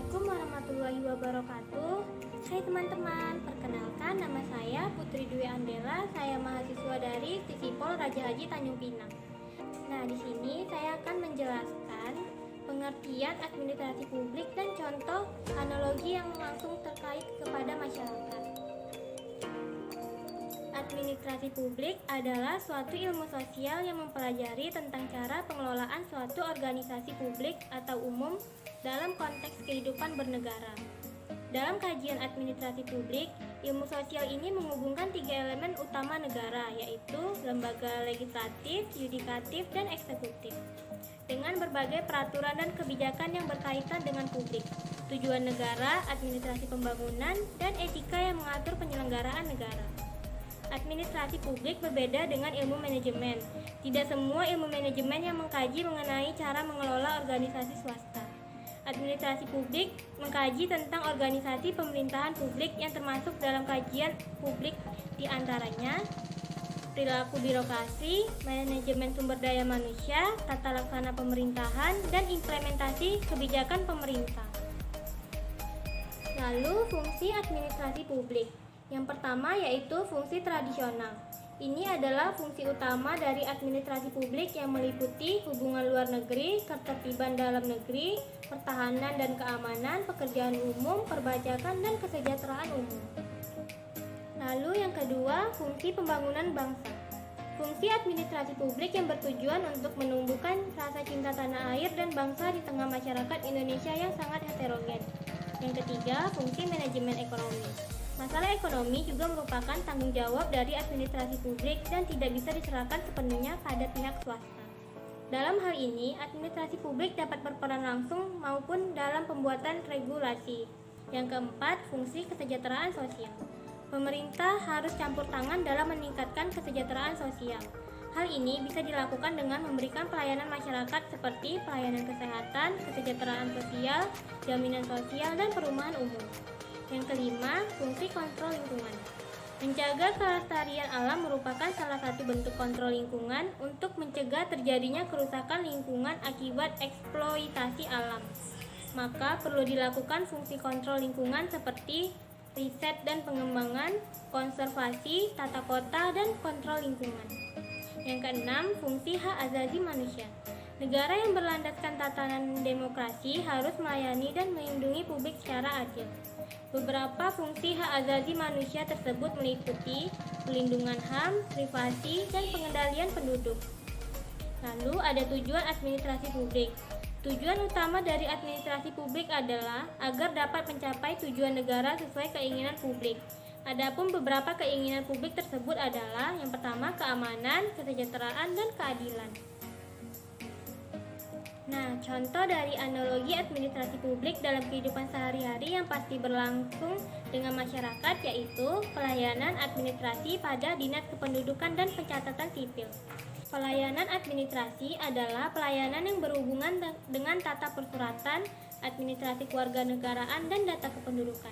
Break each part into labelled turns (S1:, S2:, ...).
S1: Assalamualaikum warahmatullahi wabarakatuh. Hai teman-teman, perkenalkan nama saya Putri Dwi Andela. Saya mahasiswa dari Visipol Raja Haji Tanjung Pinang. Nah, di sini saya akan menjelaskan pengertian administrasi publik dan contoh analogi yang langsung terkait kepada masyarakat. Administrasi publik adalah suatu ilmu sosial yang mempelajari tentang cara pengelolaan suatu organisasi publik atau umum dalam konteks kehidupan bernegara. Dalam kajian administrasi publik, ilmu sosial ini menghubungkan tiga elemen utama negara, yaitu lembaga legislatif, yudikatif, dan eksekutif, dengan berbagai peraturan dan kebijakan yang berkaitan dengan publik, tujuan negara, administrasi pembangunan, dan etika yang mengatur penyelenggaraan negara. Administrasi publik berbeda dengan ilmu manajemen. Tidak semua ilmu manajemen yang mengkaji mengenai cara mengelola organisasi swasta. Administrasi publik mengkaji tentang organisasi pemerintahan publik yang termasuk dalam kajian publik diantaranya perilaku birokrasi, manajemen sumber daya manusia, tata laksana pemerintahan, dan implementasi kebijakan pemerintah. Lalu, fungsi administrasi publik. Yang pertama yaitu fungsi tradisional. Ini adalah fungsi utama dari administrasi publik yang meliputi hubungan luar negeri, ketertiban dalam negeri, pertahanan dan keamanan, pekerjaan umum, perpajakan, dan kesejahteraan umum. Lalu yang kedua, fungsi pembangunan bangsa. Fungsi administrasi publik yang bertujuan untuk menumbuhkan rasa cinta tanah air dan bangsa di tengah masyarakat Indonesia yang sangat heterogen. Yang ketiga, fungsi manajemen ekonomi. Masalah ekonomi juga merupakan tanggung jawab dari administrasi publik dan tidak bisa diserahkan sepenuhnya pada pihak swasta. Dalam hal ini, administrasi publik dapat berperan langsung maupun dalam pembuatan regulasi. Yang keempat, fungsi kesejahteraan sosial. Pemerintah harus campur tangan dalam meningkatkan kesejahteraan sosial. Hal ini bisa dilakukan dengan memberikan pelayanan masyarakat seperti pelayanan kesehatan, kesejahteraan sosial, jaminan sosial, dan perumahan umum. Yang kelima, fungsi kontrol lingkungan. Menjaga kelestarian alam merupakan salah satu bentuk kontrol lingkungan untuk mencegah terjadinya kerusakan lingkungan akibat eksploitasi alam. Maka perlu dilakukan fungsi kontrol lingkungan seperti riset dan pengembangan, konservasi, tata kota, dan kontrol lingkungan. Yang keenam, fungsi hak asasi manusia. Negara yang berlandaskan tatanan demokrasi harus melayani dan melindungi publik secara adil. Beberapa fungsi hak asasi manusia tersebut meliputi perlindungan HAM, privasi, dan pengendalian penduduk. Lalu ada tujuan administrasi publik. Tujuan utama dari administrasi publik adalah agar dapat mencapai tujuan negara sesuai keinginan publik. Adapun beberapa keinginan publik tersebut adalah yang pertama keamanan, kesejahteraan, dan keadilan. Nah, contoh dari analogi administrasi publik dalam kehidupan sehari-hari yang pasti berlangsung dengan masyarakat yaitu pelayanan administrasi pada Dinas Kependudukan dan Pencatatan Sipil. Pelayanan administrasi adalah pelayanan yang berhubungan dengan tata persuratan, administrasi kewarganegaraan, dan data kependudukan.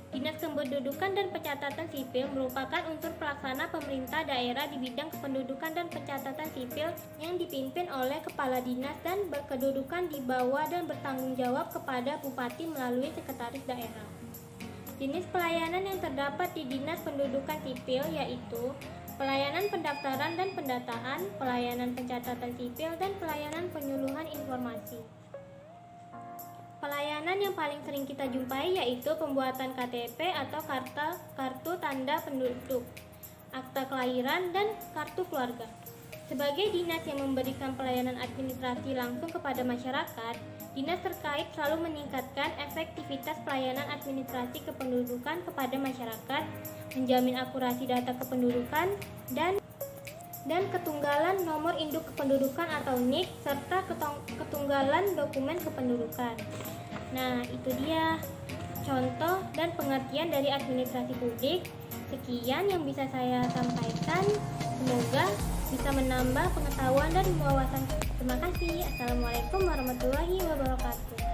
S1: Dinas Kependudukan dan Pencatatan Sipil merupakan unsur pelaksana pemerintah daerah di bidang kependudukan dan pencatatan sipil yang dipimpin oleh kepala dinas dan berkedudukan di bawah dan bertanggung jawab kepada bupati melalui sekretaris daerah. Jenis pelayanan yang terdapat di Dinas Pendudukan Sipil yaitu pelayanan pendaftaran dan pendataan, pelayanan pencatatan sipil, dan pelayanan penyuluhan informasi. Pelayanan yang paling sering kita jumpai yaitu pembuatan KTP atau kartu tanda penduduk, akta kelahiran, dan kartu keluarga. Sebagai dinas yang memberikan pelayanan administrasi langsung kepada masyarakat, dinas terkait selalu meningkatkan efektivitas pelayanan administrasi kependudukan kepada masyarakat, menjamin akurasi data kependudukan, dan ketunggalan nomor induk kependudukan atau NIK, serta ketunggalan dokumen kependudukan. Nah, itu dia contoh dan pengertian dari administrasi publik. Sekian yang bisa saya sampaikan. Semoga bisa menambah pengetahuan dan wawasan. Terima kasih. Assalamualaikum warahmatullahi wabarakatuh.